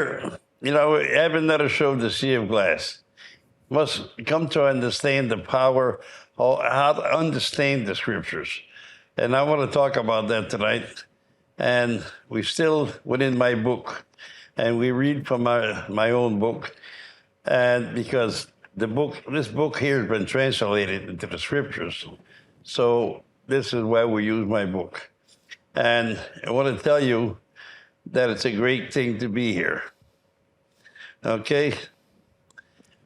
here, I have another show, The Sea of Glass. Must come to understand the power, or how to understand the scriptures. And I want to talk about that tonight. And we're still within my book. And we read from my own book. And because this book here has been translated into the scriptures. So this is why we use my book. And I want to tell you that it's a great thing to be here. Okay?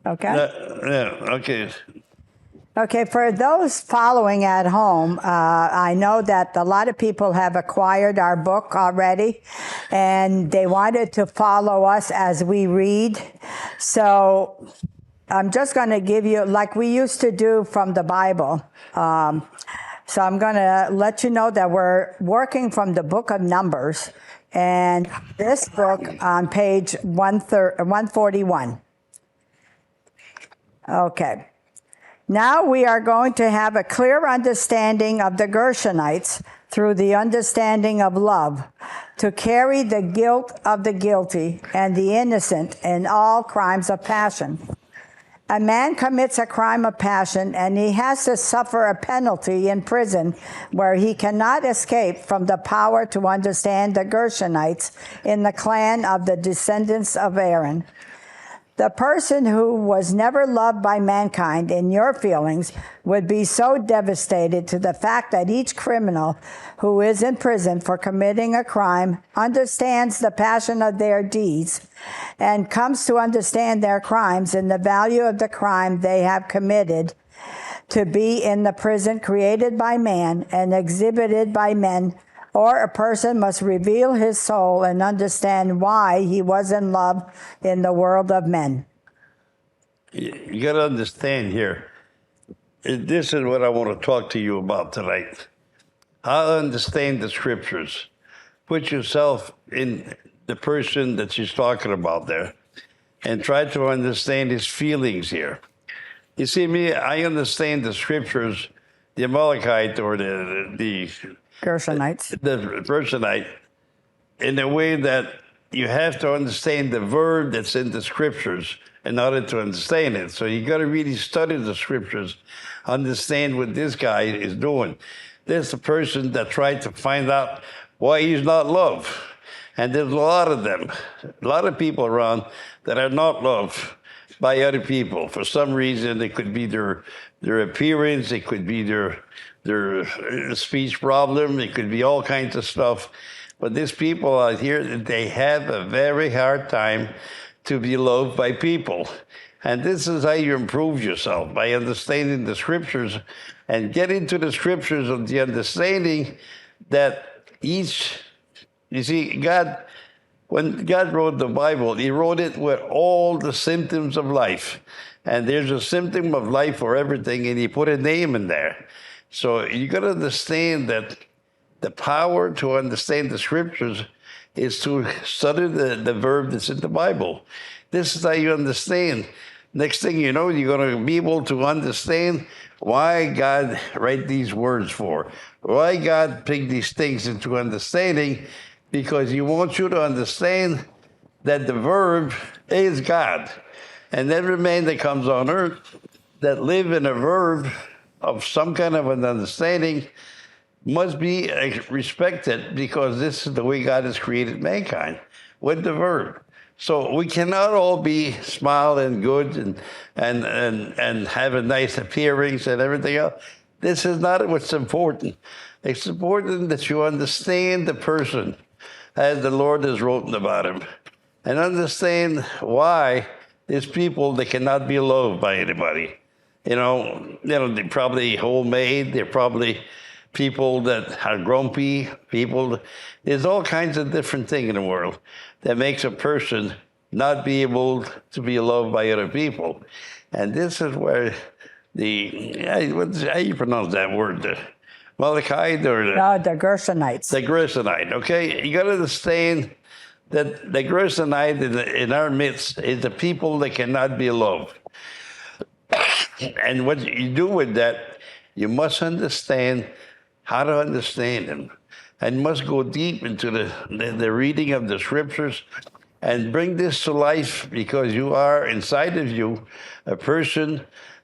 Okay. Okay. Okay, for those following at home, I know that a lot of people have acquired our book already, and they wanted to follow us as we read. So I'm just going to give you, like we used to do from the Bible. So I'm going to let you know that we're working from the book of Numbers, and this book on page 141. Okay. Now we are going to have a clear understanding of the Gershonites through the understanding of love, to carry the guilt of the guilty and the innocent in all crimes of passion. A man commits a crime of passion, and he has to suffer a penalty in prison where he cannot escape from the power to understand the Gershonites in the clan of the descendants of Aaron. The person who was never loved by mankind in your feelings would be so devastated to the fact that each criminal who is in prison for committing a crime understands the passion of their deeds and comes to understand their crimes and the value of the crime they have committed to be in the prison created by man and exhibited by men, or a person must reveal his soul and understand why he was in love in the world of men. You got to understand here, this is what I want to talk to you about tonight. How to understand the scriptures. Put yourself in the person that she's talking about there and try to understand his feelings here. You see, I understand the scriptures, the Amalekite or the Gershonites. The Gershonite, in a way that you have to understand the verb that's in the scriptures in order to understand it. So you got to really study the scriptures, understand what this guy is doing. There's a person that tried to find out why he's not loved. And there's a lot of them, a lot of people around that are not loved by other people. For some reason, it could be their appearance, it could be their speech problem, it could be all kinds of stuff. But these people out here, they have a very hard time to be loved by people. And this is how you improve yourself, by understanding the scriptures and get into the scriptures of the understanding that you see, when God wrote the Bible, he wrote it with all the symptoms of life. And there's a symptom of life for everything, and he put a name in there. So you got to understand that the power to understand the scriptures is to study the verb that's in the Bible. This is how you understand. Next thing you know, you're going to be able to understand why God write these words for, why God picked these things into understanding, because he wants you to understand that the verb is God. And every man that comes on earth that live in a verb of some kind of an understanding must be respected, because this is the way God has created mankind, with the verb. So we cannot all be smile and good and have a nice appearance and everything else. This is not what's important. It's important that you understand the person as the Lord has written about him, and understand why there's people that cannot be loved by anybody. They're probably homemade. They're probably people that are grumpy, people. There's all kinds of different things in the world that makes a person not be able to be loved by other people. And this is where how you pronounce that word? The Malachite or the Gershonites. The Gershonite, okay? You got to understand that the Gershonite in our midst is the people that cannot be loved. And what you do with that, you must understand how to understand them, and must go deep into the reading of the scriptures and bring this to life, because you are inside of you a person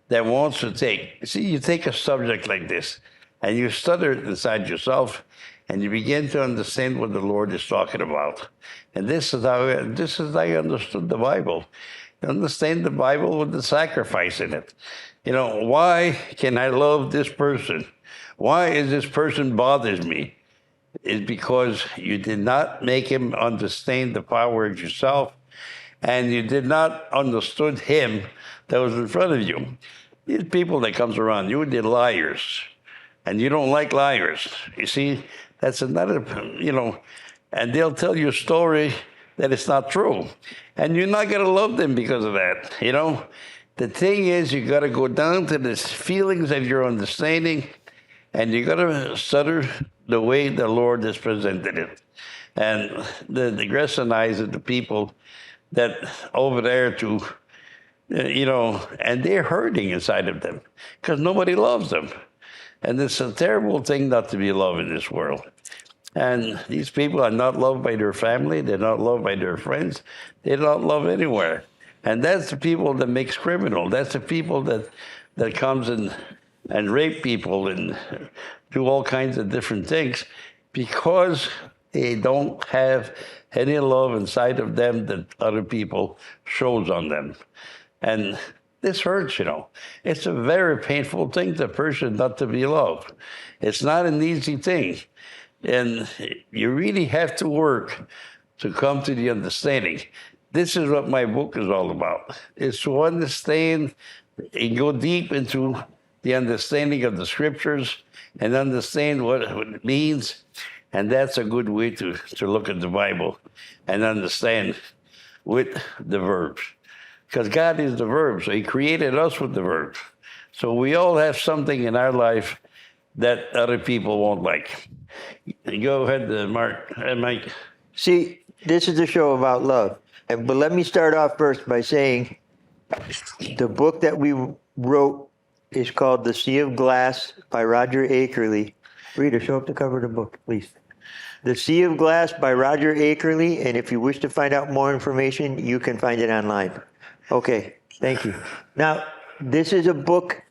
that wants to take. See, you take a subject like this and you stutter it inside yourself, and you begin to understand what the Lord is talking about. And this is how I understood the Bible. You understand the Bible with the sacrifice in it. You know, why can I love this person? Why is this person bothers me? It's because you did not make him understand the power of yourself, and you did not understood him that was in front of you. These people that comes around you, they're liars, and you don't like liars. You see, that's another, and they'll tell you a story that it's not true, and you're not going to love them because of that. The thing is, you got to go down to the feelings of your understanding, and you got to stutter the way the Lord has presented it. And the Gressonites are the people that over there and they're hurting inside of them because nobody loves them. And it's a terrible thing not to be loved in this world. And these people are not loved by their family. They're not loved by their friends. They're not loved anywhere. And that's the people that makes criminal. That's the people that comes and rape people and do all kinds of different things because they don't have any love inside of them that other people shows on them. And this hurts, It's a very painful thing to a person not to be loved. It's not an easy thing. And you really have to work to come to the understanding. This is what my book is all about, is to understand and go deep into the understanding of the scriptures and understand what it means. And that's a good way to look at the Bible and understand with the verbs. Because God is the verb, so he created us with the verbs. So we all have something in our life that other people won't like. Go ahead, Mike. See, this is a show about love. But let me start off first by saying the book that we wrote is called The Sea of Glass by Roger Akerley. Rita, show up the cover of the book, please. The Sea of Glass by Roger Akerley, and if you wish to find out more information, you can find it online. Okay, thank you. Now, this is a book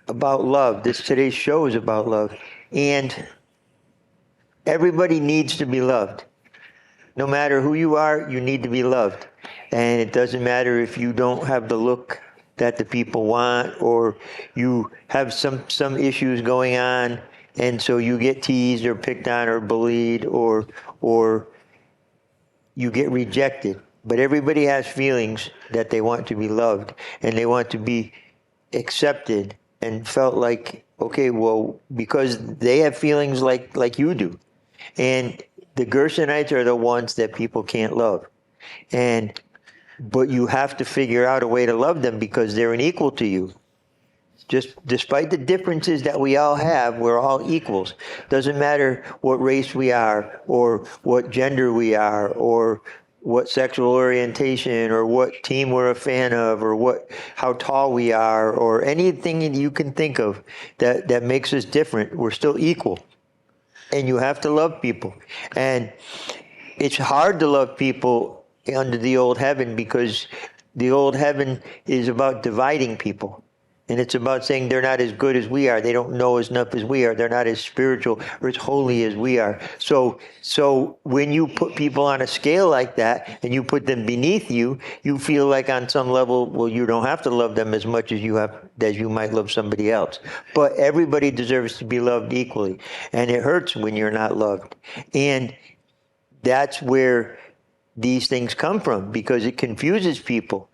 about love. Today's show is about love. And everybody needs to be loved. No matter who you are, you need to be loved. And it doesn't matter if you don't have the look that the people want, or you have some issues going on, and so you get teased or picked on or bullied, or you get rejected. But everybody has feelings that they want to be loved, and they want to be accepted and felt like, okay, well, because they have feelings like you do. And the Gershonites are the ones that people can't love. But you have to figure out a way to love them because they're an equal to you. Just despite the differences that we all have, we're all equals. Doesn't matter what race we are, or what gender we are, or what sexual orientation, or what team we're a fan of, or how tall we are, or anything that you can think of that makes us different. We're still equal. And you have to love people. And it's hard to love people under the old heaven, because the old heaven is about dividing people. And it's about saying they're not as good as we are. They don't know as enough as we are. They're not as spiritual or as holy as we are. So when you put people on a scale like that and you put them beneath you, you feel like on some level, well, you don't have to love them as much as you might love somebody else. But everybody deserves to be loved equally. And it hurts when you're not loved. And that's where these things come from, because it confuses people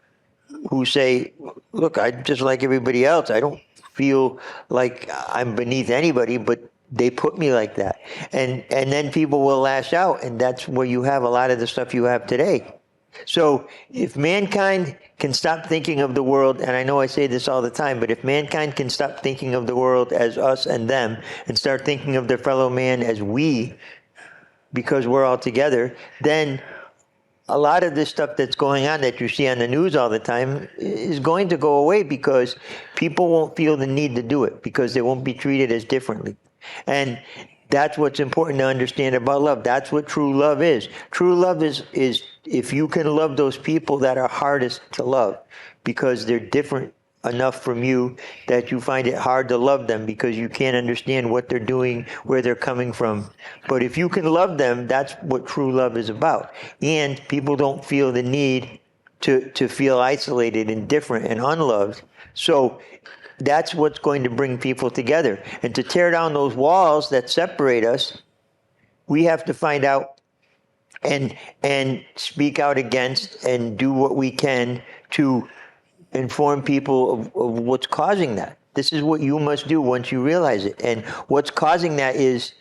who say, look, I'm just like everybody else. I don't feel like I'm beneath anybody, but they put me like that. And then people will lash out, and that's where you have a lot of the stuff you have today. So if mankind can stop thinking of the world, and I know I say this all the time, but if mankind can stop thinking of the world as us and them, and start thinking of their fellow man as we, because we're all together, then a lot of this stuff that's going on that you see on the news all the time is going to go away, because people won't feel the need to do it, because they won't be treated as differently. And That's what's important to understand about love. That's what true love is. True love is if you can love those people that are hardest to love because they're different enough from you that you find it hard to love them because you can't understand what they're doing, where they're coming from. But if you can love them, that's what true love is about. And people don't feel the need to feel isolated and different and unloved. So that's what's going to bring people together. And to tear down those walls that separate us, we have to find out and speak out against and do what we can to inform people of what's causing that. This is what you must do once you realize it. And what's causing that is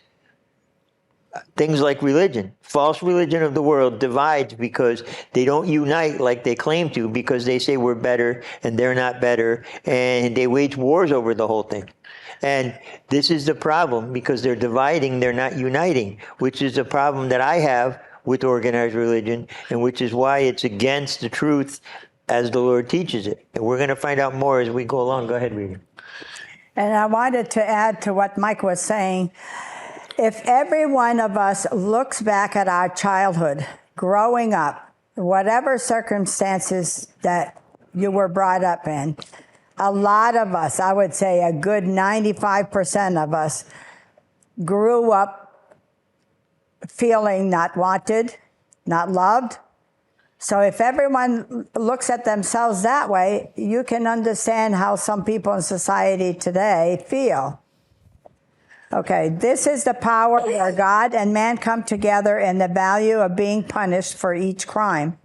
things like religion. False religion of the world divides because they don't unite like they claim to, because they say we're better and they're not better, and they wage wars over the whole thing. And this is the problem, because they're dividing, they're not uniting, which is a problem that I have with organized religion, and which is why it's against the truth as the Lord teaches it. And we're going to find out more as we go along. Go ahead, Rita. And I wanted to add to what Mike was saying. If every one of us looks back at our childhood, growing up, whatever circumstances that you were brought up in, a lot of us, I would say a good 95% of us, grew up feeling not wanted, not loved. So if everyone looks at themselves that way, you can understand how some people in society today feel. Okay, this is the power where God and man come together in the value of being punished for each crime.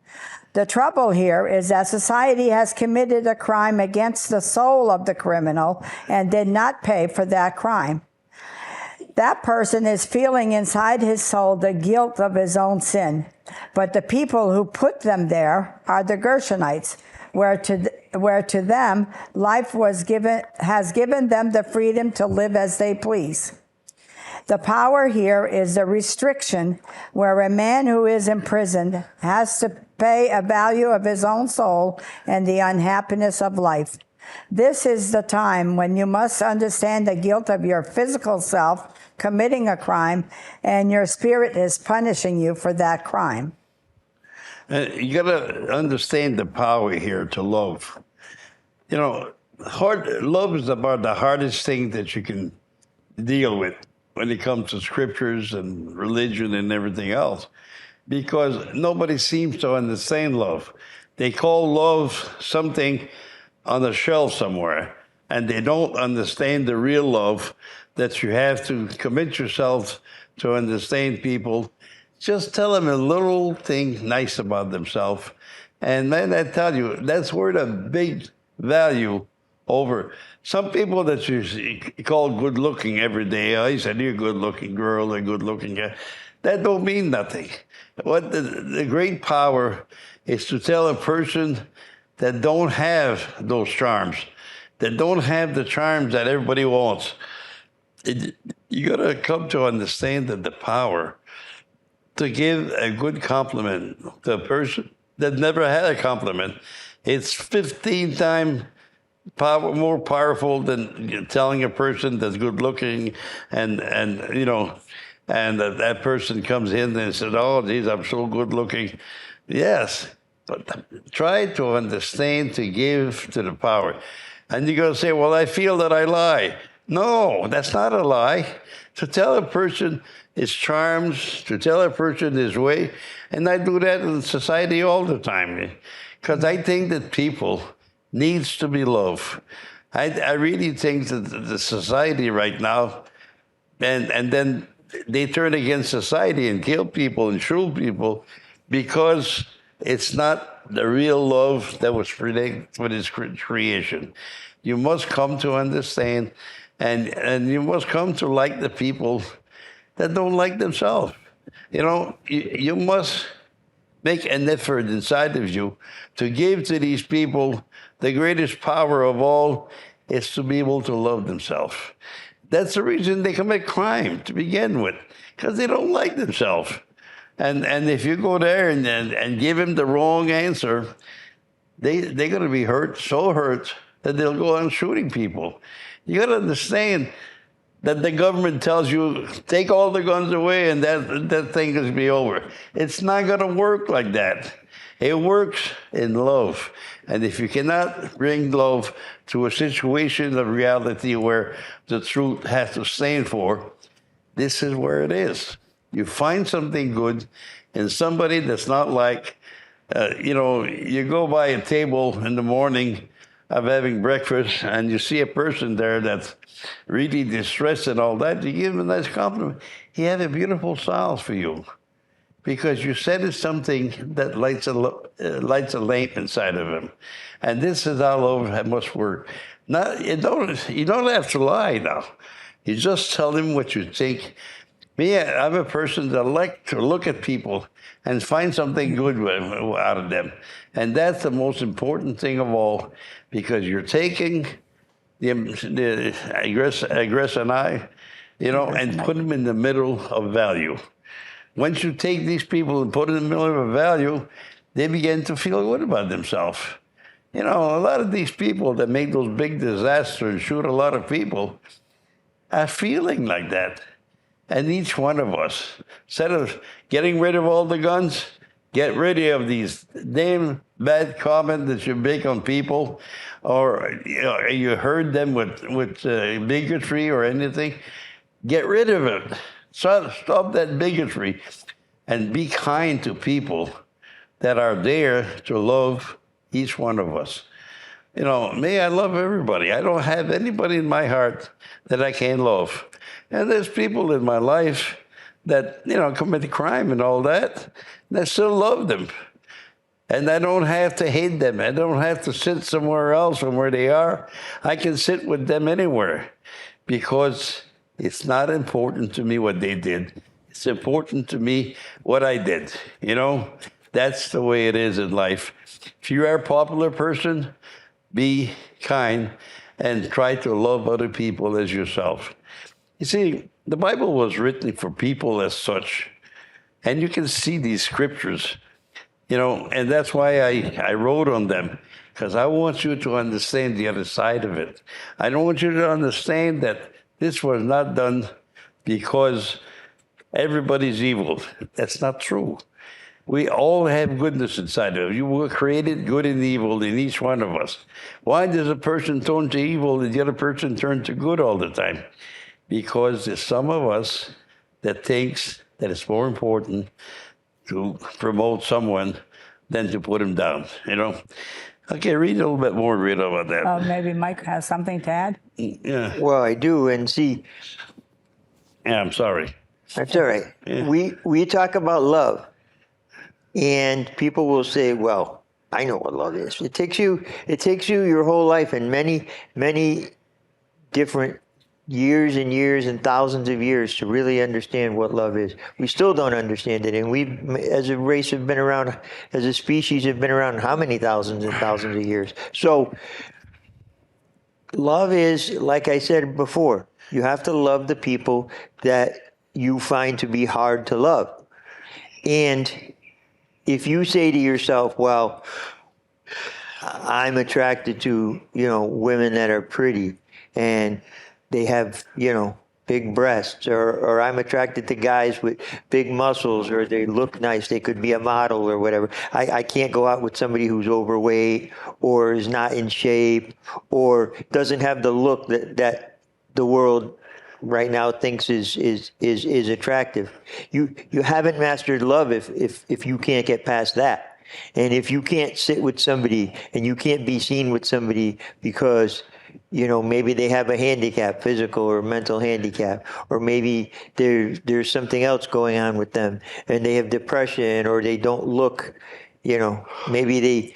The trouble here is that society has committed a crime against the soul of the criminal and did not pay for that crime. That person is feeling inside his soul the guilt of his own sin. But the people who put them there are the Gershonites, where to them life has given them the freedom to live as they please. The power here is the restriction, where a man who is imprisoned has to pay a value of his own soul and the unhappiness of life. This is the time when you must understand the guilt of your physical self committing a crime, and your spirit is punishing you for that crime. You got to understand the power here to love. You know, love is about the hardest thing that you can deal with when it comes to scriptures and religion and everything else, because nobody seems to understand love. They call love something on a shelf somewhere, and they don't understand the real love that you have to commit yourself to understand people. Just tell them a little thing nice about themselves. And then I tell you, that's worth a big value over some people that you call good looking every day. Oh, he said, you're a good looking girl, a good looking guy. That don't mean nothing. What the great power is to tell a person that don't have those charms, that don't have the charms that everybody wants. You got to come to understand that the power to give a good compliment to a person that never had a compliment, it's 15 times more powerful than telling a person that's good looking and you know, and that person comes in and says, oh, geez, I'm so good looking. Yes, but try to understand, to give to the power. And you're going to say, well, I feel that I lie. No, that's not a lie. To tell a person his charms, to tell a person his way, and I do that in society all the time, because I think that people needs to be loved. I really think that the society right now, and then they turn against society and kill people and shoot people because it's not the real love that was predicted for this creation. You must come to understand, and you must come to like the people that don't like themselves. You know, you must make an effort inside of you to give to these people the greatest power of all is to be able to love themselves. That's the reason they commit crime to begin with, because they don't like themselves. And if you go there and give them the wrong answer, they're going to be hurt, so hurt, that they'll go on shooting people. You got to understand, that the government tells you, take all the guns away and that thing is be over. It's not going to work like that. It works in love. And if you cannot bring love to a situation of reality where the truth has to stand for, this is where it is. You find something good in somebody that's not like, you go by a table in the morning of having breakfast and you see a person there that's really distressed and all that, you give him a nice compliment. He had a beautiful smile for you because you said something that lights a lamp inside of him. And this is how love must work. Now, you don't have to lie now. You just tell them what you think. Me, I'm a person that like to look at people and find something good out of them. And that's the most important thing of all, because you're taking the aggressor eye, and put them in the middle of value. Once you take these people and put them in the middle of a value, they begin to feel good about themselves. A lot of these people that make those big disasters and shoot a lot of people are feeling like that. And each one of us, instead of getting rid of all the guns, get rid of these damn bad comments that you make on people, or you heard them with bigotry or anything. Get rid of it. Stop that bigotry and be kind to people that are there to love each one of us. Me, I love everybody. I don't have anybody in my heart that I can't love. And there's people in my life that, commit crime and all that, and I still love them. And I don't have to hate them. I don't have to sit somewhere else from where they are. I can sit with them anywhere because it's not important to me what they did. It's important to me what I did. That's the way it is in life. If you are a popular person, be kind and try to love other people as yourself. You see, the Bible was written for people as such. And you can see these scriptures, and that's why I wrote on them, because I want you to understand the other side of it. I don't want you to understand that this was not done because everybody's evil. That's not true. We all have goodness inside of us. You were created good and evil in each one of us. Why does a person turn to evil and the other person turn to good all the time? Because there's some of us that thinks that it's more important to promote someone than to put him down, Okay, read a little bit more, Rita, about that. Maybe Mike has something to add? Yeah. Well, I do, and see. Yeah, I'm sorry. That's all right. Yeah. We talk about love, and people will say, "Well, I know what love is." It takes you your whole life and many different years and years and thousands of years to really understand what love is. We still don't understand it, and we, as a race, have been around, as a species, have been around how many thousands and thousands of years? So, love is, like I said before, you have to love the people that you find to be hard to love. And if you say to yourself, well, I'm attracted to, women that are pretty and they have, big breasts, or I'm attracted to guys with big muscles, or they look nice, they could be a model or whatever. I can't go out with somebody who's overweight or is not in shape or doesn't have the look that the world right now thinks is attractive. You haven't mastered love if you can't get past that. And if you can't sit with somebody and you can't be seen with somebody because maybe they have a handicap, physical or mental handicap, or maybe there's something else going on with them and they have depression, or they don't look, maybe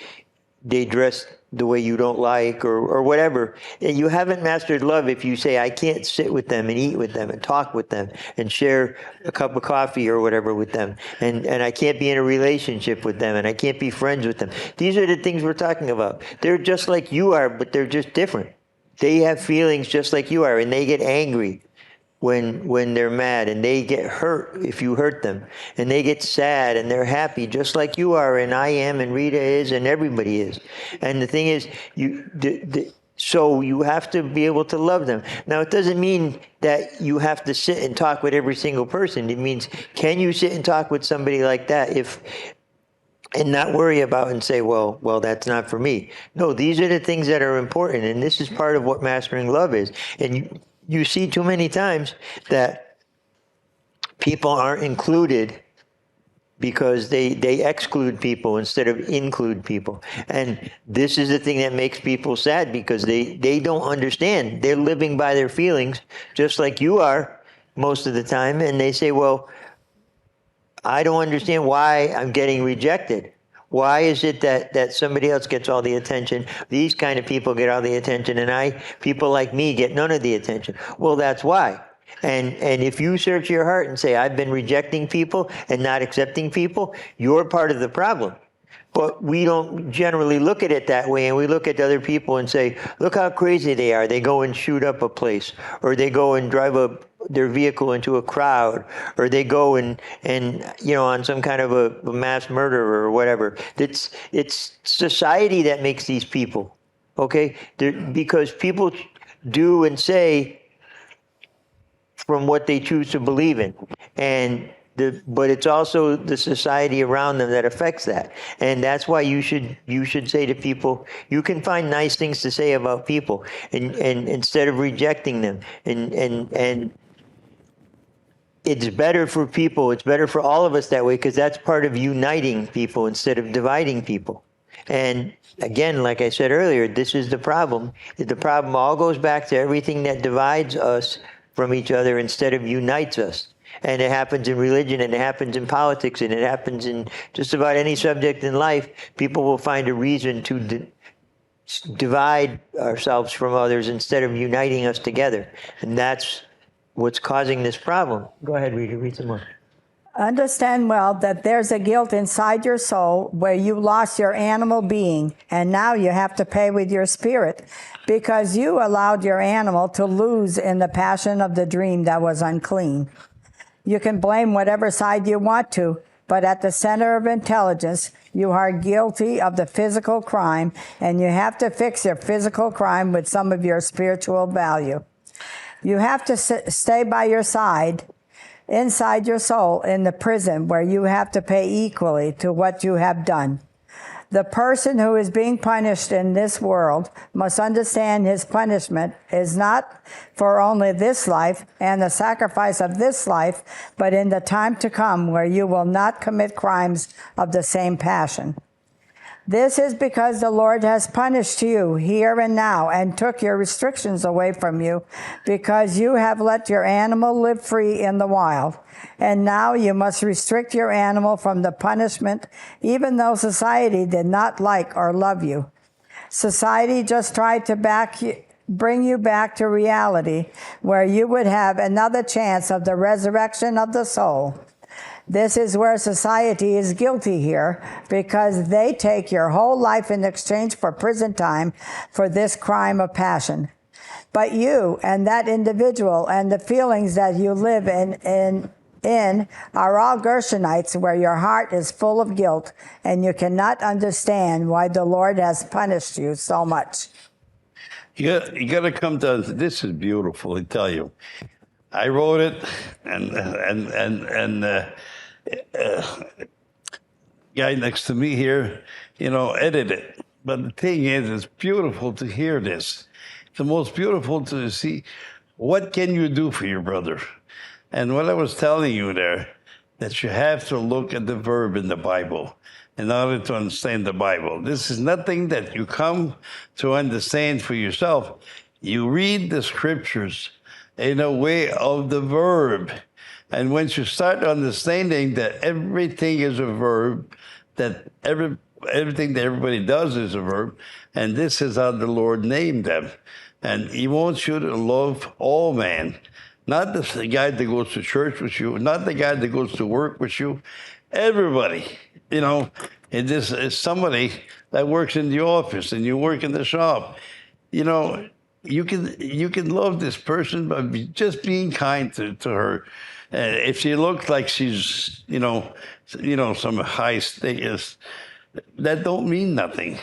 they dress the way you don't like, or whatever. And you haven't mastered love if you say, I can't sit with them and eat with them and talk with them and share a cup of coffee or whatever with them. And I can't be in a relationship with them and I can't be friends with them. These are the things we're talking about. They're just like you are, but they're just different. They have feelings just like you are, and they get angry when they're mad, and they get hurt if you hurt them, and they get sad and they're happy just like you are, and I am, and Rita is, and everybody is. And the thing is, So you have to be able to love them. Now, it doesn't mean that you have to sit and talk with every single person. It means, can you sit and talk with somebody like that and not worry about and say, well, that's not for me. No, these are the things that are important, and this is part of what mastering love is. And you see too many times that people aren't included because they exclude people instead of include people. And this is the thing that makes people sad, because they don't understand. They're living by their feelings, just like you are most of the time. And they say, well, I don't understand why I'm getting rejected. Why is it that somebody else gets all the attention? These kind of people get all the attention, and people like me get none of the attention. Well, that's why. And if you search your heart and say, I've been rejecting people and not accepting people, you're part of the problem. But we don't generally look at it that way, and we look at other people and say, look how crazy they are. They go and shoot up a place, or they go and drive their vehicle into a crowd, or they go and on some kind of a mass murder or whatever. It's society that makes these people, okay? Because people do and say from what they choose to believe in, but it's also the society around them that affects that. And that's why you should say to people, you can find nice things to say about people, and instead of rejecting them. And it's better for people. It's better for all of us that way, because that's part of uniting people instead of dividing people. And again, like I said earlier, this is the problem. The problem all goes back to everything that divides us from each other instead of unites us. And it happens in religion, and it happens in politics, and it happens in just about any subject in life. People will find a reason to divide ourselves from others instead of uniting us together. And that's what's causing this problem. Go ahead, Rita, read some more. Understand well that there's a guilt inside your soul where you lost your animal being, and now you have to pay with your spirit, because you allowed your animal to lose in the passion of the dream that was unclean. You can blame whatever side you want to, but at the center of intelligence, you are guilty of the physical crime, and you have to fix your physical crime with some of your spiritual value. You have to stay by your side, inside your soul, in the prison where you have to pay equally to what you have done. The person who is being punished in this world must understand his punishment is not for only this life and the sacrifice of this life, but in the time to come, where you will not commit crimes of the same passion. This is because the Lord has punished you here and now and took your restrictions away from you, because you have let your animal live free in the wild. And now you must restrict your animal from the punishment, even though society did not like or love you. Society just tried to bring you back to reality, where you would have another chance of the resurrection of the soul. This is where society is guilty here, because they take your whole life in exchange for prison time for this crime of passion. But you and that individual and the feelings that you live in are all Gershonites, where your heart is full of guilt, and you cannot understand why the Lord has punished you so much. You got to come to this. Is beautiful, I tell you. I wrote it, and guy next to me here, edited it. But the thing is, it's beautiful to hear this. It's the most beautiful to see. What can you do for your brother? And what I was telling you there, that you have to look at the verb in the Bible in order to understand the Bible. This is nothing that you come to understand for yourself. You read the scriptures in a way of the verb. And once you start understanding that everything is a verb, that everything that everybody does is a verb, and this is how the Lord named them. And he wants you to love all men. Not the guy that goes to church with you, not the guy that goes to work with you. Everybody, and this is somebody that works in the office and you work in the shop. You can love this person by just being kind to her. If she looks like she's, some high status, that don't mean nothing.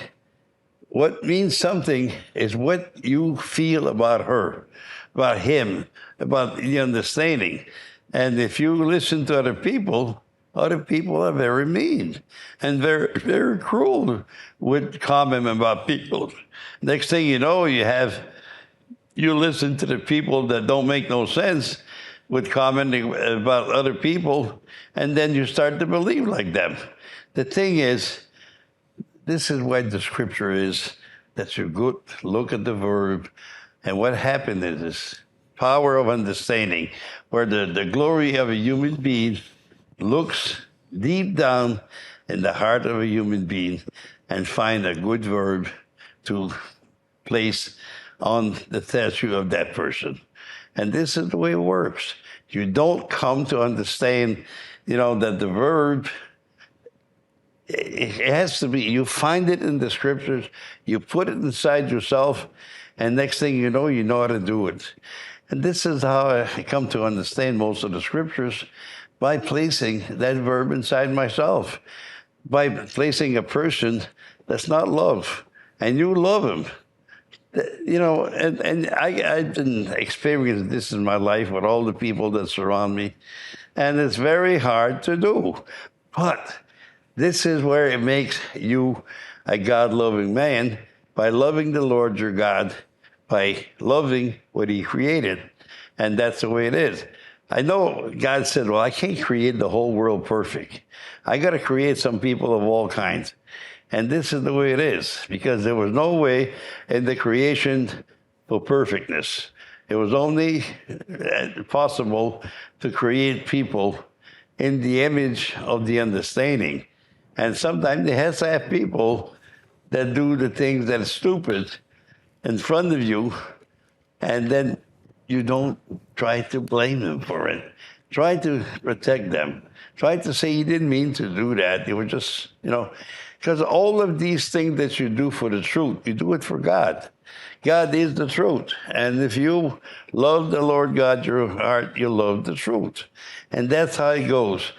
what means something is what you feel about her, about him, about the understanding. And if you listen to other people are very mean and very, very cruel with comment about people. Next thing you know, you listen to the people that don't make no sense with commenting about other people, and then you start to believe like them. The thing is, this is why the scripture is that you good look at the verb, and what happened is this power of understanding, where the glory of a human being looks deep down in the heart of a human being and find a good verb to place on the statue of that person. And this is the way it works. You don't come to understand, that the verb, it has to be, you find it in the scriptures, you put it inside yourself, and next thing you know how to do it. And this is how I come to understand most of the scriptures, by placing that verb inside myself, by placing a person that's not love, and you love him. And I didn't experience this in my life with all the people that surround me, and it's very hard to do. But this is where it makes you a God-loving man, by loving the Lord your God, by loving what he created. And that's the way it is. I know God said, well, I can't create the whole world perfect. I got to create some people of all kinds. And this is the way it is, because there was no way in the creation for perfectness. It was only possible to create people in the image of the understanding. And sometimes they have to have people that do the things that are stupid in front of you, and then you don't try to blame them for it. Try to protect them. Try to say you didn't mean to do that. You were just, because all of these things that you do for the truth, you do it for God. God is the truth. And if you love the Lord God, your heart, you love the truth. And that's how it goes.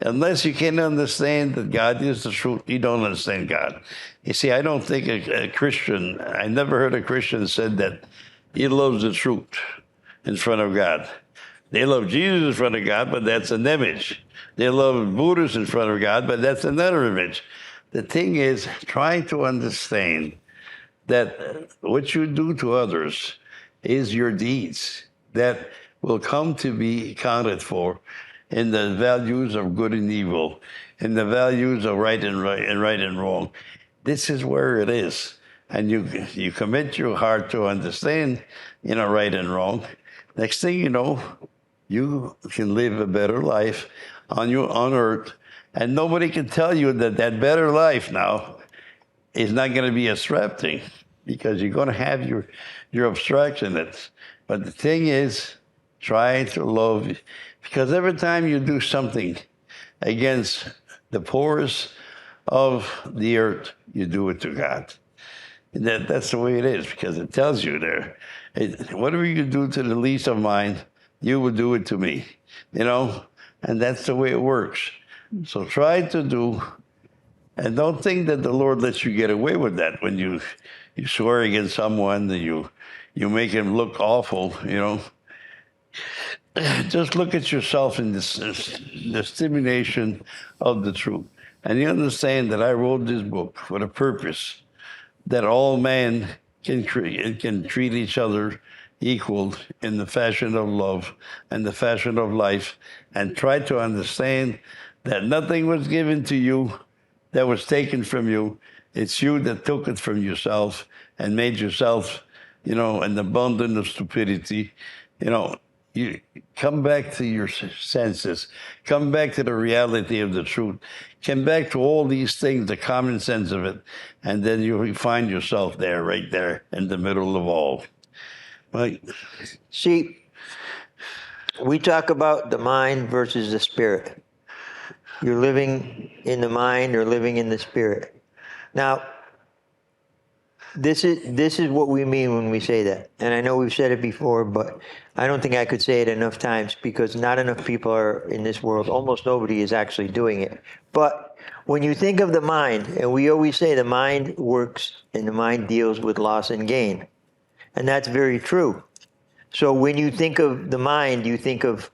Unless you can understand that God is the truth, you don't understand God. You see, I don't think a Christian, I never heard a Christian said that he loves the truth in front of God. They love Jesus in front of God, but that's an image. They love Buddhists in front of God, but that's another image. The thing is, trying to understand that what you do to others is your deeds that will come to be accounted for in the values of good and evil, in the values of right and wrong. This is where it is. And you commit your heart to understand, right and wrong. Next thing you know, you can live a better life on earth, and nobody can tell you that better life now is not going to be obstructing, because you're going to have your obstructions. But the thing is, try to love, because every time you do something against the poorest of the earth, you do it to God. And that's the way it is, because it tells you there, whatever you do to the least of mine, you will do it to me, and that's the way it works. So try to do, and don't think that the Lord lets you get away with that when you swear against someone, and you make him look awful, Just look at yourself in the stimulation of the truth. And you understand that I wrote this book for the purpose that all men can treat each other equal in the fashion of love and the fashion of life, and try to understand that nothing was given to you that was taken from you. It's you that took it from yourself and made yourself, an abundance of stupidity. You come back to your senses, come back to the reality of the truth, come back to all these things, the common sense of it, and then you find yourself there, right there, in the middle of all. Right? See, we talk about the mind versus the spirit. You're living in the mind or living in the spirit. Now, this is what we mean when we say that. And I know we've said it before, but I don't think I could say it enough times because not enough people are in this world. Almost nobody is actually doing it. But when you think of the mind, and we always say the mind works and the mind deals with loss and gain. And that's very true. So when you think of the mind, you think of,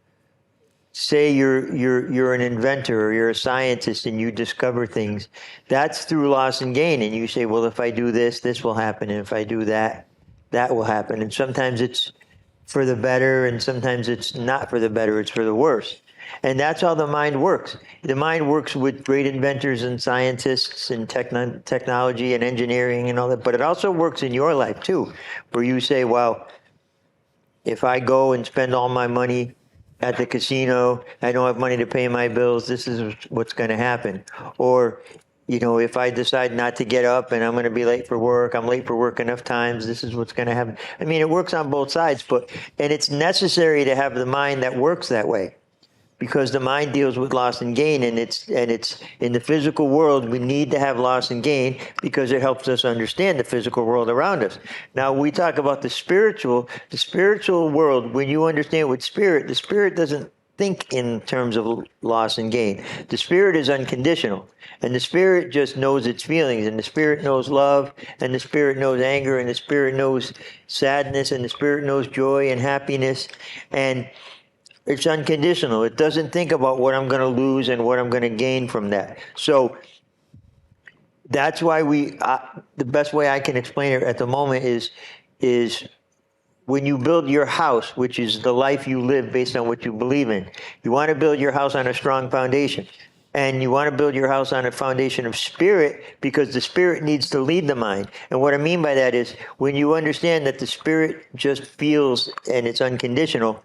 say you're an inventor or you're a scientist and you discover things. That's through loss and gain. And you say, well, if I do this, this will happen. And if I do that, that will happen. And sometimes it's for the better and sometimes it's not for the better, it's for the worse. And that's how the mind works. The mind works with great inventors and scientists and technology and engineering and all that, but it also works in your life too, where you say, well, if I go and spend all my money at the casino, I don't have money to pay my bills, this is what's going to happen. Or, you know, if I decide not to get up and I'm going to be late for work, I'm late for work enough times, this is what's going to happen. I mean, it works on both sides, and it's necessary to have the mind that works that way. Because the mind deals with loss and gain, and it's in the physical world, we need to have loss and gain because it helps us understand the physical world around us. Now, we talk about the spiritual world. When you understand what the spirit doesn't think in terms of loss and gain. The spirit is unconditional, and the spirit just knows its feelings, and the spirit knows love, and the spirit knows anger, and the spirit knows sadness, and the spirit knows joy and happiness, and it's unconditional. It doesn't think about what I'm going to lose and what I'm going to gain from that. So that's why the best way I can explain it at the moment is when you build your house, which is the life you live based on what you believe in, you want to build your house on a strong foundation. And you want to build your house on a foundation of spirit because the spirit needs to lead the mind. And what I mean by that is when you understand that the spirit just feels and it's unconditional,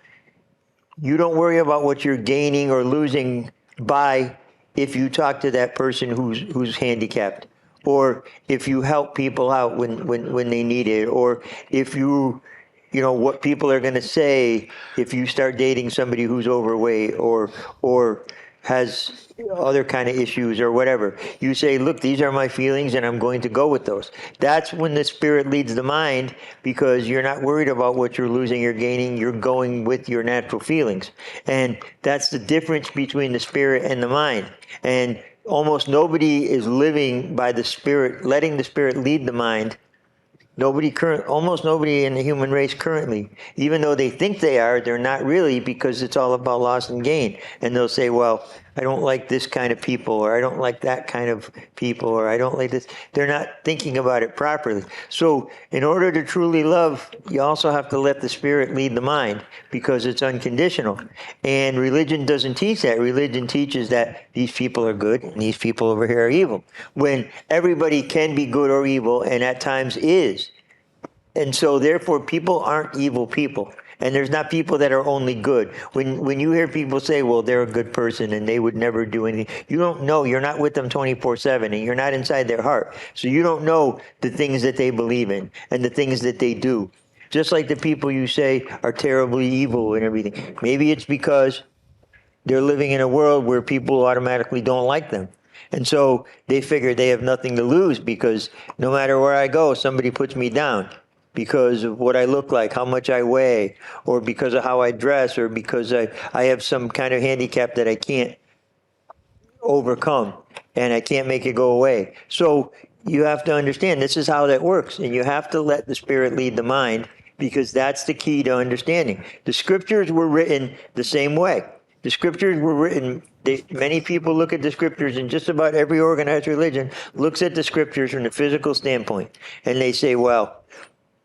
you don't worry about what you're gaining or losing by if you talk to that person who's handicapped, or if you help people out when they need it, or if you know what people are going to say if you start dating somebody who's overweight or has other kind of issues or whatever. You say, look, these are my feelings and I'm going to go with those. That's when the spirit leads the mind because you're not worried about what you're losing or gaining. You're going with your natural feelings. And that's the difference between the spirit and the mind. And almost nobody is living by the spirit, letting the spirit lead the mind. Almost nobody in the human race currently, even though they think they are, they're not really because it's all about loss and gain. And they'll say, well, I don't like this kind of people, or I don't like that kind of people, or I don't like this. They're not thinking about it properly. So in order to truly love, you also have to let the spirit lead the mind because it's unconditional. And religion doesn't teach that. Religion teaches that these people are good and these people over here are evil. When everybody can be good or evil and at times is. And so therefore people aren't evil people. And there's not people that are only good. When you hear people say, well, they're a good person and they would never do anything, you don't know. You're not with them 24/7 and you're not inside their heart. So you don't know the things that they believe in and the things that they do. Just like the people you say are terribly evil and everything. Maybe it's because they're living in a world where people automatically don't like them. And so they figure they have nothing to lose because no matter where I go, somebody puts me down. Because of what I look like, how much I weigh, or because of how I dress, or because I have some kind of handicap that I can't overcome and I can't make it go away. So you have to understand this is how that works, and you have to let the spirit lead the mind because that's the key to understanding. The scriptures were written the same way. The scriptures were written, many people look at the scriptures, and just about every organized religion looks at the scriptures from the physical standpoint, and they say, well,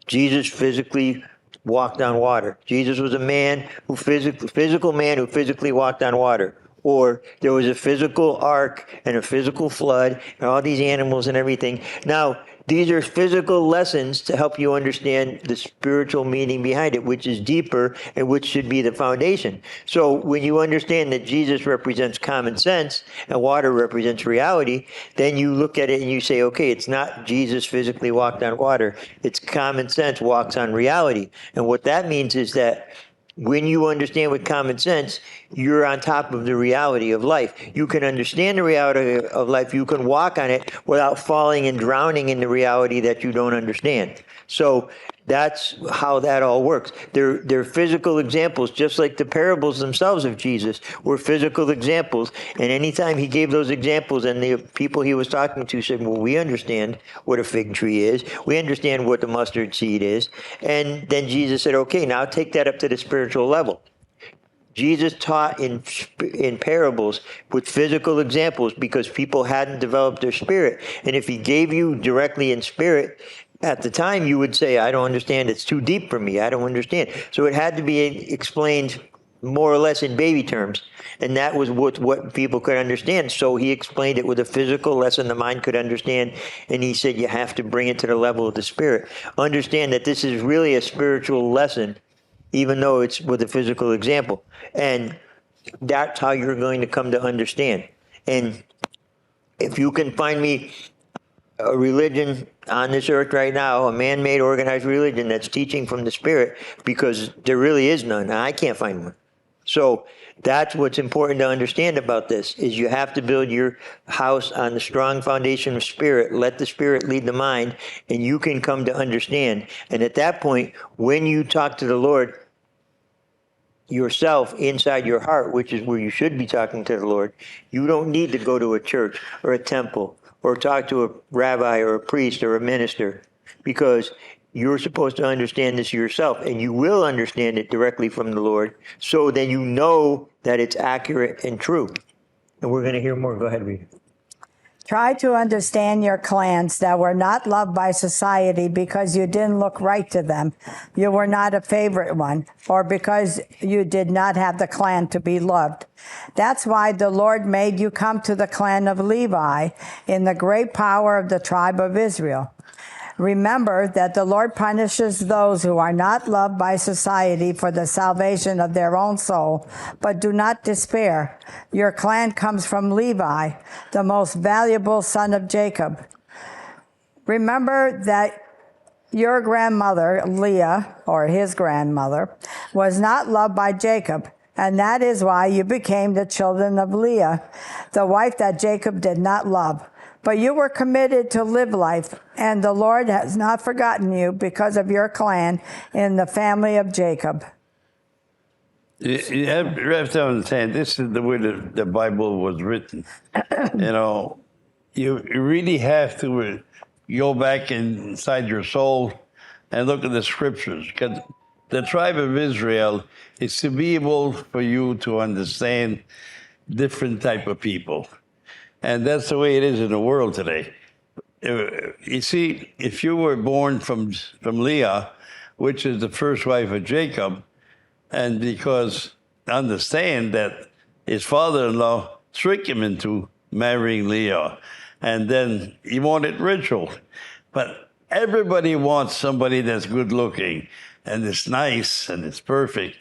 Jesus physically walked on water. Jesus was a man physical man who physically walked on water. Or there was a physical ark and a physical flood and all these animals and everything. Now, these are physical lessons to help you understand the spiritual meaning behind it, which is deeper and which should be the foundation. So when you understand that Jesus represents common sense and water represents reality, then you look at it and you say, okay, it's not Jesus physically walked on water. It's common sense walks on reality. And what that means is that when you understand with common sense, you're on top of the reality of life. You can understand the reality of life. You can walk on it without falling and drowning in the reality that you don't understand. So that's how that all works. They're physical examples, just like the parables themselves of Jesus were physical examples. And anytime he gave those examples and the people he was talking to said, well, we understand what a fig tree is. We understand what the mustard seed is. And then Jesus said, okay, now take that up to the spiritual level. Jesus taught in parables with physical examples because people hadn't developed their spirit. And if he gave you directly in spirit, at the time you would say, I don't understand. It's too deep for me. I don't understand. So it had to be explained more or less in baby terms. And that was what people could understand. So he explained it with a physical lesson the mind could understand. And he said, you have to bring it to the level of the spirit. Understand that this is really a spiritual lesson, even though it's with a physical example. And that's how you're going to come to understand. And if you can find me a religion on this earth right now, a man-made organized religion that's teaching from the spirit, because there really is none. I can't find one. So that's what's important to understand about this, is you have to build your house on the strong foundation of spirit. Let the spirit lead the mind, and you can come to understand. And at that point, when you talk to the Lord yourself inside your heart, which is where you should be talking to the Lord, you don't need to go to a church or a temple or talk to a rabbi or a priest or a minister, because you're supposed to understand this yourself, and you will understand it directly from the Lord, so then you know that it's accurate and true. And we're going to hear more. Go ahead, Rita. Try to understand your clans that were not loved by society because you didn't look right to them. You were not a favorite one, or because you did not have the clan to be loved. That's why the Lord made you come to the clan of Levi in the great power of the tribe of Israel. Remember that the Lord punishes those who are not loved by society for the salvation of their own soul, but do not despair. Your clan comes from Levi, the most valuable son of Jacob. Remember that your grandmother, Leah, or his grandmother, was not loved by Jacob, and that is why you became the children of Leah, the wife that Jacob did not love. But you were committed to live life, and the Lord has not forgotten you because of your clan in the family of Jacob. You have to understand, this is the way the Bible was written. You really have to go back inside your soul and look at the scriptures. Because the tribe of Israel is to be able for you to understand different type of people. And that's the way it is in the world today. You see, if you were born from Leah, which is the first wife of Jacob, and because understand that his father-in-law tricked him into marrying Leah, and then he wanted ritual. But everybody wants somebody that's good looking, and it's nice, and it's perfect.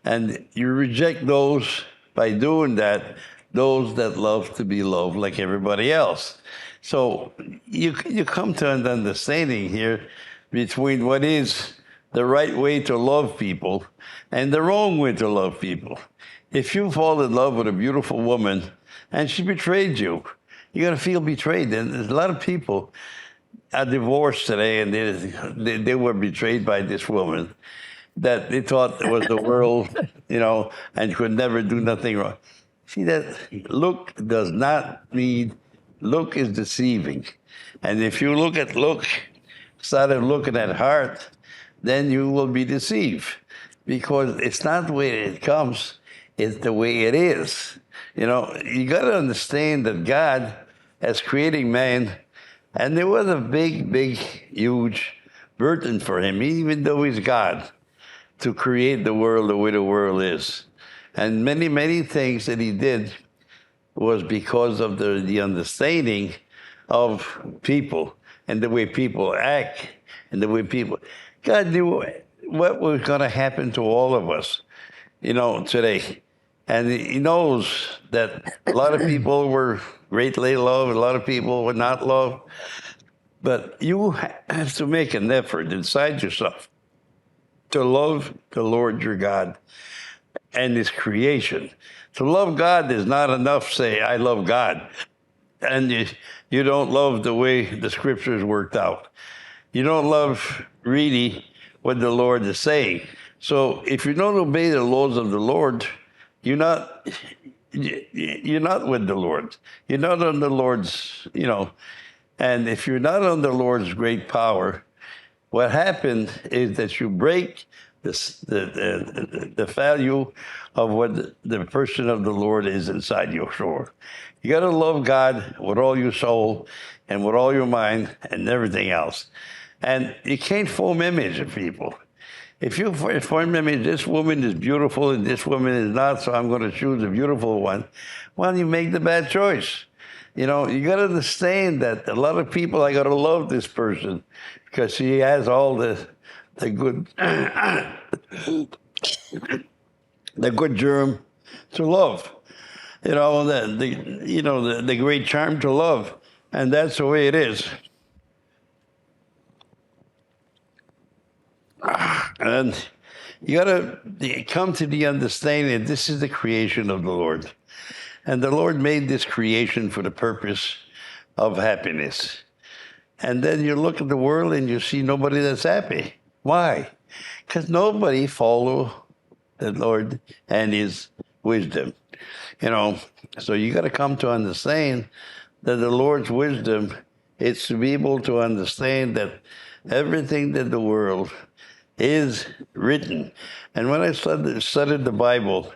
And you reject those by doing that, those that love to be loved like everybody else. So you come to an understanding here between what is the right way to love people and the wrong way to love people. If you fall in love with a beautiful woman and she betrayed you, you're going to feel betrayed. And there's a lot of people are divorced today, and they were betrayed by this woman that they thought was the world, and could never do nothing wrong. See, that look does not mean, look is deceiving. And if you look at look, instead of looking at heart, then you will be deceived. Because it's not the way it comes, it's the way it is. You got to understand that God, as creating man, and there was a big, huge burden for him, even though he's God, to create the world the way the world is. And many things that he did was because of the understanding of people and the way people act and the way people... God knew what was going to happen to all of us, today. And he knows that a lot of people were greatly loved, a lot of people were not loved. But you have to make an effort inside yourself to love the Lord your God and his creation. To love God is not enough, say, I love God. And you don't love the way the scriptures worked out. You don't love really what the Lord is saying. So if you don't obey the laws of the Lord, you're not with the Lord. You're not on the Lord's, and if you're not on the Lord's great power, what happened is that you break the value of what the person of the Lord is inside your soul. You got to love God with all your soul and with all your mind and everything else. And you can't form image of people. If you form image, this woman is beautiful and this woman is not, so I'm going to choose a beautiful one, well, you make the bad choice. You got to understand that a lot of people, I got to love this person because she has all the good, the good germ to love. The great charm to love, and that's the way it is. And you got to come to the understanding that this is the creation of the Lord. And the Lord made this creation for the purpose of happiness. And then you look at the world and you see nobody that's happy. Why? Because nobody follow the Lord and his wisdom. So you got to come to understand that the Lord's wisdom is to be able to understand that everything that the world is written. And when I studied the Bible,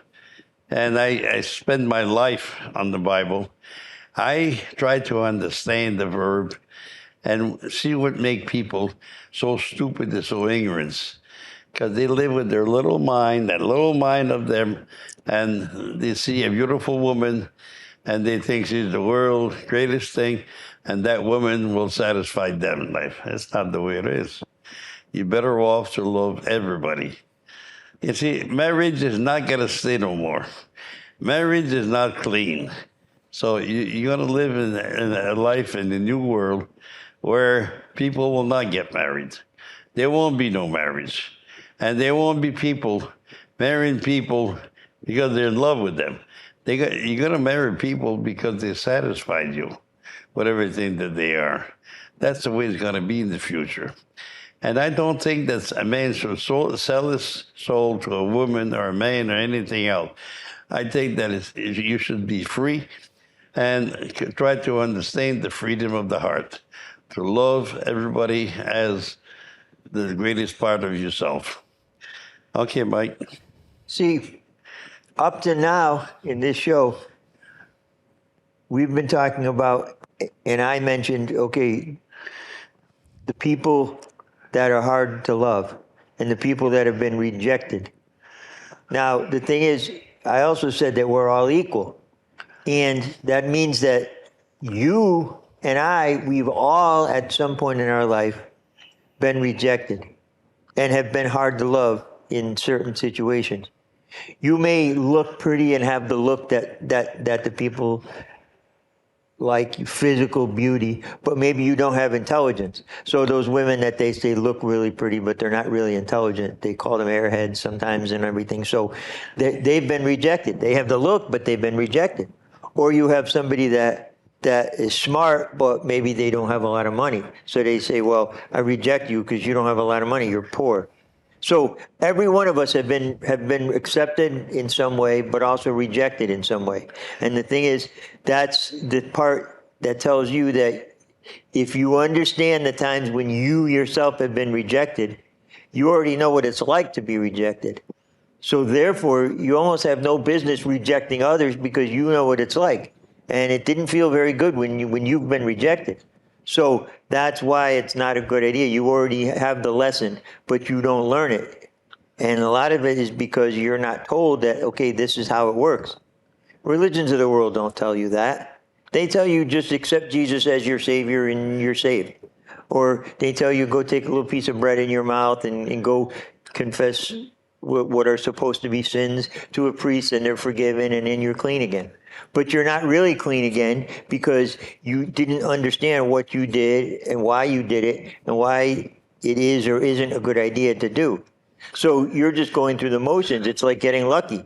and I spend my life on the Bible, I try to understand the verb and see what make people so stupid and so ignorant. Because they live with their little mind, that little mind of them, and they see a beautiful woman, and they think she's the world's greatest thing, and that woman will satisfy them in life. That's not the way it is. You're better off to love everybody. You see, marriage is not going to stay no more. Marriage is not clean. So you're going to live in a life in the new world where people will not get married. There won't be no marriage. And there won't be people marrying people because they're in love with them. You're going to marry people because they satisfied you with everything that they are. That's the way it's going to be in the future. And I don't think that a man should sell his soul to a woman or a man or anything else. I think that you should be free and try to understand the freedom of the heart, to love everybody as the greatest part of yourself. Okay, Mike. See, up to now in this show, we've been talking about, and I mentioned, okay, the people that are hard to love and the people that have been rejected. Now, the thing is, I also said that we're all equal. And that means that you and we've all at some point in our life been rejected and have been hard to love in certain situations. You may look pretty and have the look that the people like, physical beauty, but maybe you don't have intelligence. So those women that they say look really pretty, but they're not really intelligent, they call them airheads sometimes and everything. So they've been rejected. They have the look, but they've been rejected. Or you have somebody that is smart, but maybe they don't have a lot of money. So they say, well, I reject you because you don't have a lot of money, you're poor. So every one of us have been accepted in some way, but also rejected in some way. And the thing is, that's the part that tells you that if you understand the times when you yourself have been rejected, you already know what it's like to be rejected. So therefore, you almost have no business rejecting others because you know what it's like. And it didn't feel very good when you've been rejected. So that's why it's not a good idea. You already have the lesson, but you don't learn it. And a lot of it is because you're not told that, okay, this is how it works. Religions of the world don't tell you that. They tell you just accept Jesus as your Savior and you're saved. Or they tell you go take a little piece of bread in your mouth and go confess what are supposed to be sins to a priest and they're forgiven and then you're clean again. But you're not really clean again because you didn't understand what you did and why you did it and why it is or isn't a good idea to do. So you're just going through the motions. It's like getting lucky.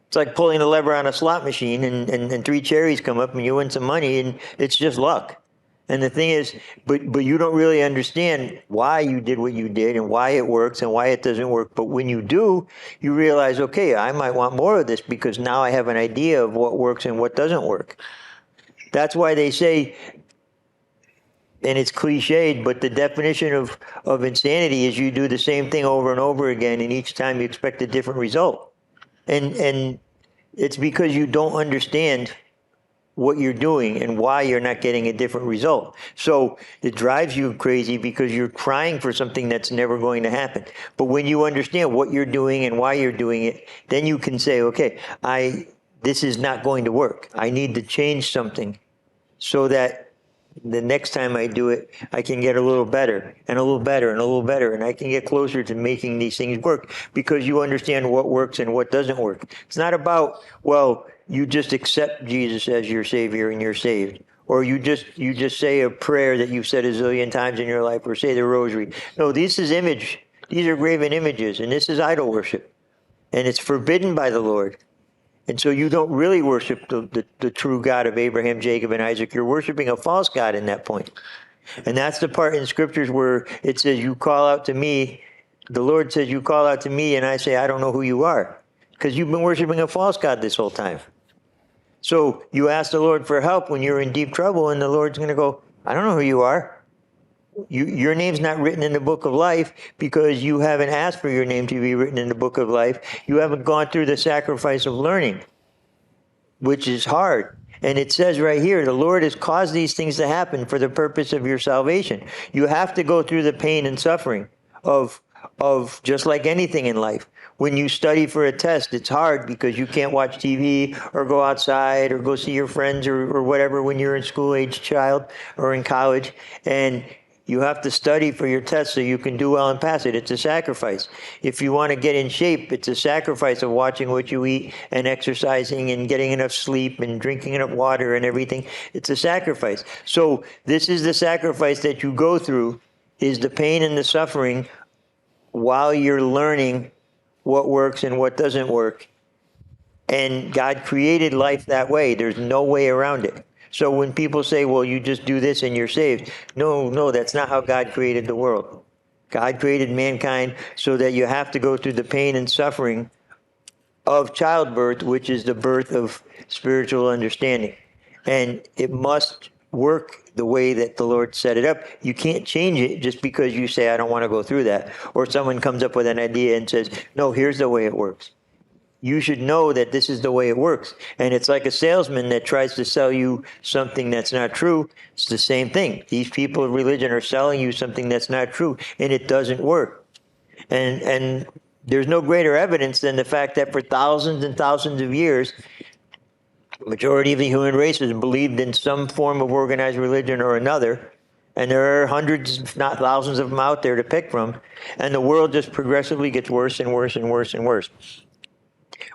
It's like pulling the lever on a slot machine and three cherries come up and you win some money and it's just luck. And the thing is, but you don't really understand why you did what you did and why it works and why it doesn't work. But when you do, you realize, okay, I might want more of this because now I have an idea of what works and what doesn't work. That's why they say, and it's cliched, but the definition of insanity is you do the same thing over and over again, and each time you expect a different result. And it's because you don't understand what you're doing and why you're not getting a different result. So it drives you crazy because you're trying for something that's never going to happen. But when you understand what you're doing and why you're doing it, then you can say, okay, this is not going to work. I need to change something so that the next time I do it, I can get a little better and a little better and a little better, and I can get closer to making these things work because you understand what works and what doesn't work. It's not about, well, you just accept Jesus as your Savior and you're saved. Or you just say a prayer that you've said a zillion times in your life, or say the rosary. No, this is image. These are graven images, and this is idol worship. And it's forbidden by the Lord. And so you don't really worship the true God of Abraham, Jacob, and Isaac. You're worshiping a false God in that point. And that's the part in scriptures where it says, you call out to me. The Lord says, you call out to me, and I say, I don't know who you are. Because you've been worshiping a false God this whole time. So you ask the Lord for help when you're in deep trouble, and the Lord's going to go, I don't know who you are. Your name's not written in the book of life because you haven't asked for your name to be written in the book of life. You haven't gone through the sacrifice of learning, which is hard. And it says right here, the Lord has caused these things to happen for the purpose of your salvation. You have to go through the pain and suffering of just like anything in life. When you study for a test, it's hard because you can't watch TV or go outside or go see your friends or whatever when you're a school-age child or in college. And you have to study for your test so you can do well and pass it. It's a sacrifice. If you want to get in shape, it's a sacrifice of watching what you eat and exercising and getting enough sleep and drinking enough water and everything. It's a sacrifice. So this is the sacrifice that you go through, is the pain and the suffering while you're learning what works and what doesn't work. And God created life that way. There's no way around it. So when people say, well, you just do this and you're saved. No, that's not how God created the world. God created mankind so that you have to go through the pain and suffering of childbirth, which is the birth of spiritual understanding. And it must work the way that the Lord set it up. You can't change it just because you say, I don't want to go through that. Or someone comes up with an idea and says, no, here's the way it works. You should know that this is the way it works. And it's like a salesman that tries to sell you something that's not true. It's the same thing. These people of religion are selling you something that's not true, and it doesn't work. And there's no greater evidence than the fact that for thousands and thousands of years, the majority of the human race has believed in some form of organized religion or another. And there are hundreds, if not thousands of them out there to pick from. And the world just progressively gets worse and worse and worse and worse.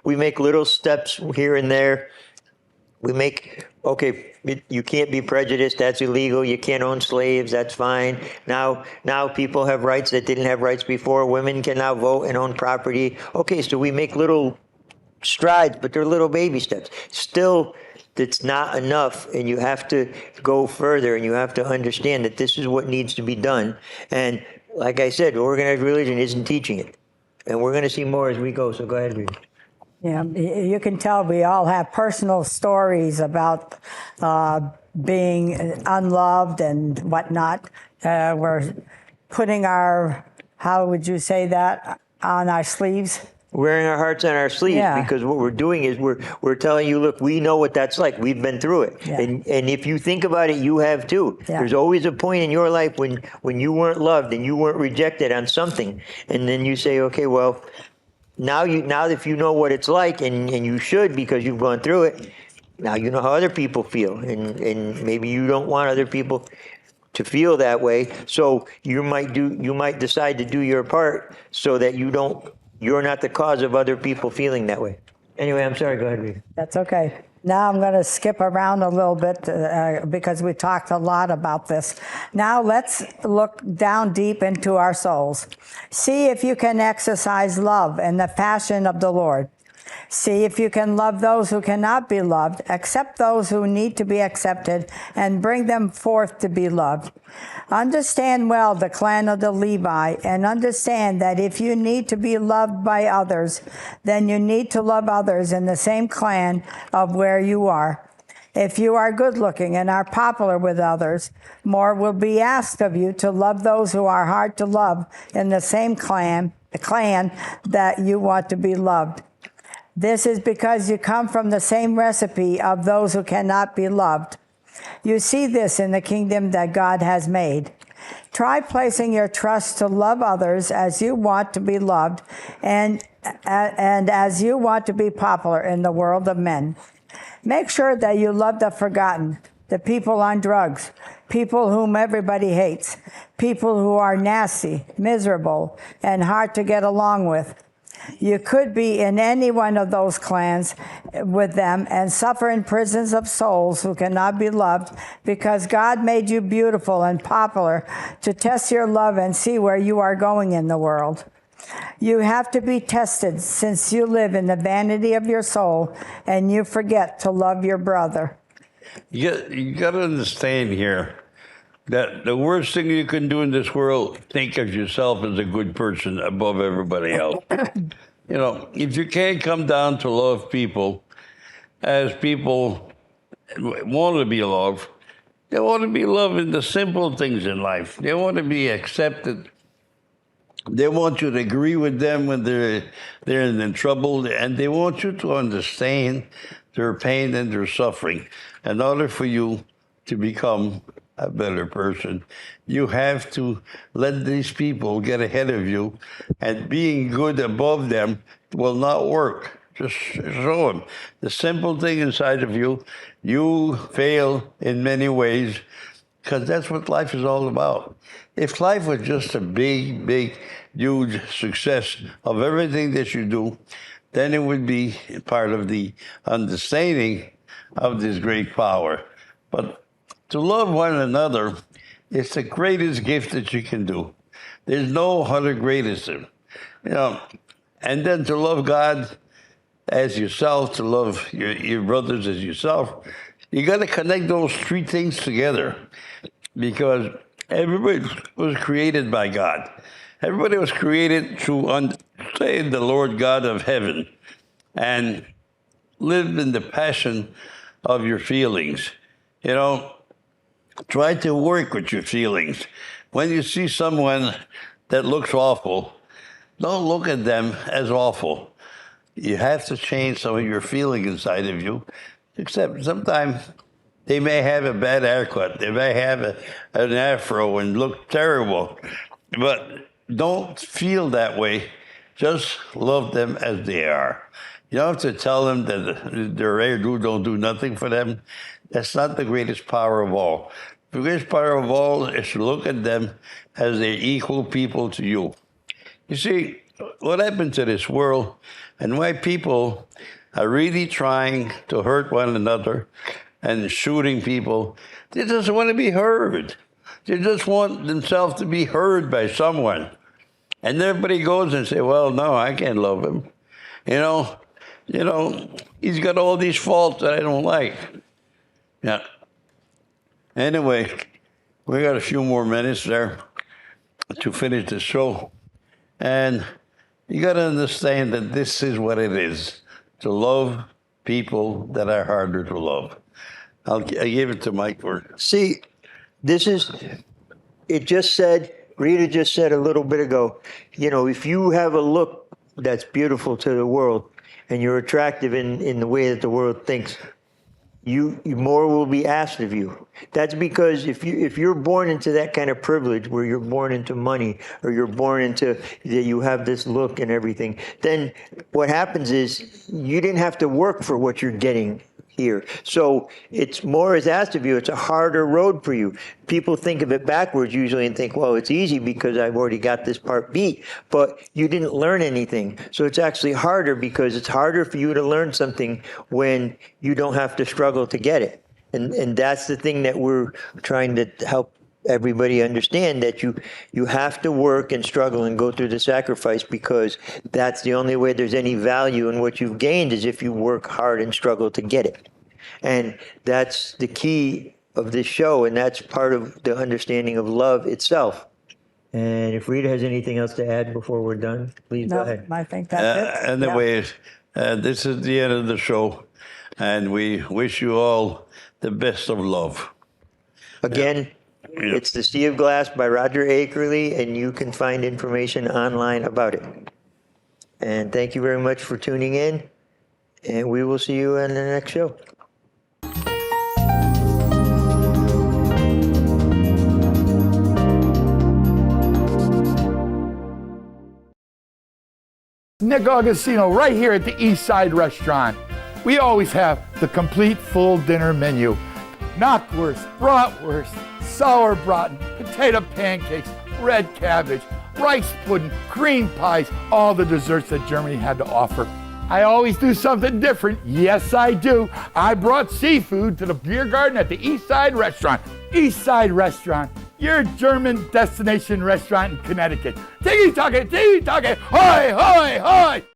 We make little steps here and there. We make, okay, you can't be prejudiced. That's illegal. You can't own slaves. That's fine. Now people have rights that didn't have rights before. Women can now vote and own property. Okay, so we make little strides, but they're little baby steps. Still, it's not enough, and you have to go further, and you have to understand that this is what needs to be done. And like I said, organized religion isn't teaching it. And we're going to see more as we go, so go ahead, read. Yeah, you can tell we all have personal stories about being unloved and whatnot. We're putting our, how would you say that, on our sleeves? Wearing our hearts on our sleeves, Yeah. because what we're doing is we're telling you, look, we know what that's like. We've been through it. Yeah. And if you think about it, you have too. Yeah. There's always a point in your life when you weren't loved and you weren't rejected on something. And then you say, okay, well, now if you know what it's like, and you should because you've gone through it, now you know how other people feel. And maybe you don't want other people to feel that way. So you might decide to do your part so that you're not the cause of other people feeling that way. Anyway, I'm sorry, go ahead, read. That's okay. Now I'm going to skip around a little bit because we talked a lot about this. Now let's look down deep into our souls. See if you can exercise love in the fashion of the Lord. See if you can love those who cannot be loved, accept those who need to be accepted, and bring them forth to be loved. Understand well the clan of the Levi, and understand that if you need to be loved by others, then you need to love others in the same clan of where you are. If you are good looking and are popular with others, more will be asked of you to love those who are hard to love in the same clan that you want to be loved. This is because you come from the same recipe of those who cannot be loved. You see this in the kingdom that God has made. Try placing your trust to love others as you want to be loved and as you want to be popular in the world of men. Make sure that you love the forgotten, the people on drugs, people whom everybody hates, people who are nasty, miserable, and hard to get along with. You could be in any one of those clans with them and suffer in prisons of souls who cannot be loved because God made you beautiful and popular to test your love and see where you are going in the world. You have to be tested since you live in the vanity of your soul and you forget to love your brother. You got to understand here that the worst thing you can do in this world, think of yourself as a good person above everybody else. You know, if you can't come down to love people as people want to be loved, they want to be loved in the simple things in life. They want to be accepted. They want you to agree with them when they're in trouble, and they want you to understand their pain and their suffering. In order for you to become a better person, you have to let these people get ahead of you, and being good above them will not work. Just show them the simple thing inside of you. You fail in many ways because that's what life is all about. If life was just a big, huge success of everything that you do, then it would be part of the understanding of this great power. But to love one another is the greatest gift that you can do. There's no other greatest. You know, and then to love God as yourself, to love your brothers as yourself, you got to connect those three things together because everybody was created by God. Everybody was created to understand the Lord God of heaven and live in the passion of your feelings. You know, try to work with your feelings. When you see someone that looks awful, don't look at them as awful. You have to change some of your feeling inside of you, except sometimes they may have a bad haircut. They may have an afro and look terrible. But don't feel that way. Just love them as they are. You don't have to tell them that their hairdo don't do nothing for them. That's not the greatest power of all. The greatest power of all is to look at them as they're equal people to you. You see, what happened to this world and why people are really trying to hurt one another and shooting people, they just want to be heard. They just want themselves to be heard by someone. And everybody goes and say, well, no, I can't love him. You know, he's got all these faults that I don't like. Yeah. Anyway, we got a few more minutes there to finish the show. And you got to understand that this is what it is, to love people that are harder to love. I give it to Mike. See, it just said, Rita just said a little bit ago, you know, if you have a look that's beautiful to the world and you're attractive in the way that the world thinks, you more will be asked of you. That's because if you're born into that kind of privilege where you're born into money or you're born into that you have this look and everything, then what happens is you didn't have to work for what you're getting. here. So it's more is asked of you. It's a harder road for you. People think of it backwards usually and think, well, it's easy because I've already got this part beat, but you didn't learn anything. So it's actually harder because it's harder for you to learn something when you don't have to struggle to get it. And that's the thing that we're trying to help everybody understand, that you have to work and struggle and go through the sacrifice, because that's the only way there's any value in what you've gained, is if you work hard and struggle to get it. And that's the key of this show, and that's part of the understanding of love itself. And if Rita has anything else to add before we're done, please go ahead. I think that's it. Anyway, this is the end of the show, and we wish you all the best of love. Again, it's The Sea of Glass by Roger Akerley, and you can find information online about it. And thank you very much for tuning in, and we will see you on the next show. Nick Augustino right here at the East Side Restaurant. We always have the complete full dinner menu. Knockwurst, bratwurst, sauerbraten, potato pancakes, red cabbage, rice pudding, cream pies, all the desserts that Germany had to offer. I always do something different. Yes, I do. I brought seafood to the beer garden at the East Side Restaurant. East Side Restaurant, your German destination restaurant in Connecticut. Tiki-taka, hoy, hoy, hoy!